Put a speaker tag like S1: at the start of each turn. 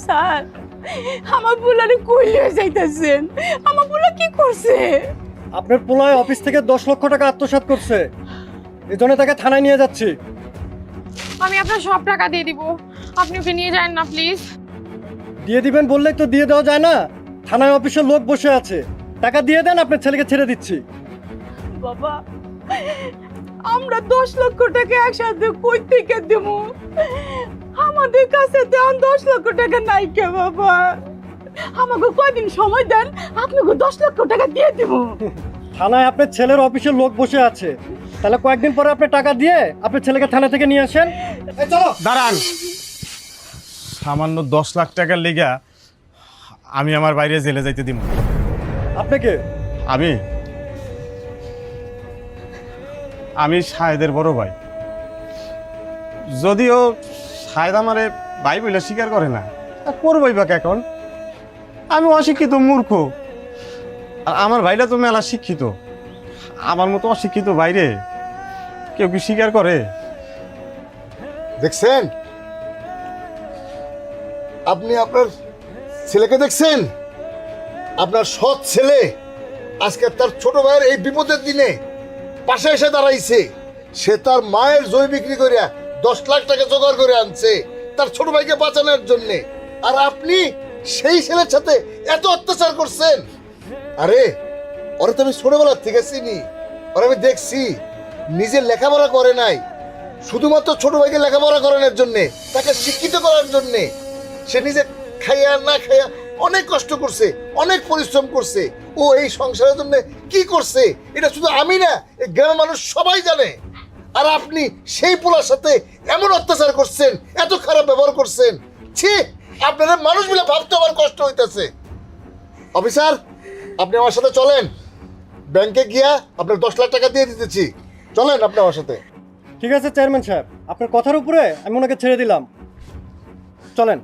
S1: Sir আমার বুলারে কই নিয়ে যাইতেছেন? আমার বুলা কি করছে?
S2: আপনার পোলায় অফিস থেকে 10 লক্ষ টাকা আত্মসাৎ করছে, এই জন্য তাকে থানায় নিয়ে যাচ্ছি।
S3: আমি আপনার সব টাকা দিয়ে দিব, আপনি ওকে নিয়ে যান না প্লিজ।
S2: দিয়ে দিবেন বললেই তো দিয়ে দেওয়া যায় না। থানায় অফিসের লোক বসে আছে, টাকা দিয়ে দেন, আপনার ছেলেকে ছেড়ে দিচ্ছি।
S1: বাবা আমরা 10 লক্ষ টাকা একসাথে কই থেকে দেবো? আমাদের কাছে দেন 10 লক্ষ টাকা নাই কে বাবা। আমাকে কয়দিন সময় দেন, আপনাকে 10 লক্ষ টাকা দিয়ে দেবো।
S2: থানায় আপনার ছেলের অফিসের লোক বসে আছে, তাহলে কয়েকদিন পরে আপনি টাকা দিয়ে আপনার ছেলেকে থানা থেকে নিয়ে আসেন। এই চলো।
S4: দাঁড়ান, সামান্য 10 লাখ টাকার লেগা আমি আমার বাইরে জেলে যাইতে দিব?
S2: আপনাকে
S4: আমি শাহেদের বড় ভাই। যদিও শাহেদ আমারে ভাই বলে স্বীকার করে না, আর করবই বা এখন? আমি অশিক্ষিত মূর্খ, আর আমার ভাইরা তো মেলা শিক্ষিত। আমার মতো অশিক্ষিত বাইরে কেউ কি স্বীকার করে?
S5: দেখছেন আপনি আপনার ছেলেকে দেখছেন? আপনার সৎ ছেলে আজকে তার ছোট ভাইয়ের এই বিপদের দিনে পাশে এসে দাঁড়াইছে। সে তার মায়ের জমি বিক্রি করে 10 লাখ টাকা জোগাড় করে আনছে তার ছোট ভাইকে বাঁচানোর জন্য। আর আপনি সেই ছেলের সাথে এত অত্যাচার করছেন। আরে ওরা তো আমি ছোটবেলার থেকে চিনি, ওরা আমি দেখছি নিজের লেখাপড়া করে নাই, শুধুমাত্র ছোট ভাইকে লেখাপড়া করানোর জন্যে, তাকে শিক্ষিত করার জন্যে সে নিজে খাইয়া না খাইয়া অনেক কষ্ট করছে, অনেক পরিশ্রম করছে। ও এই সংসারের জন্য কি করছে এটা শুধু আমি না, এই গ্রামের মানুষ সবাই জানে। আর আপনি সেই পোলার সাথে এমন অত্যাচার করছেন, এত খারাপ ব্যবহার করছেন। ছি, আপনারা মানুষগুলো ভাবতে আমার কষ্ট হইতেছে। অফিসার, আপনি আমার সাথে চলেন, ব্যাংকে গিয়া আপনার 10 লাখ টাকা দিয়ে দিতেছি। চলেন আপনি আমার সাথে।
S2: ঠিক আছে চেয়ারম্যান সাহেব, আপনার কথার উপরে আমি ওনাকে ছেড়ে দিলাম, চলেন।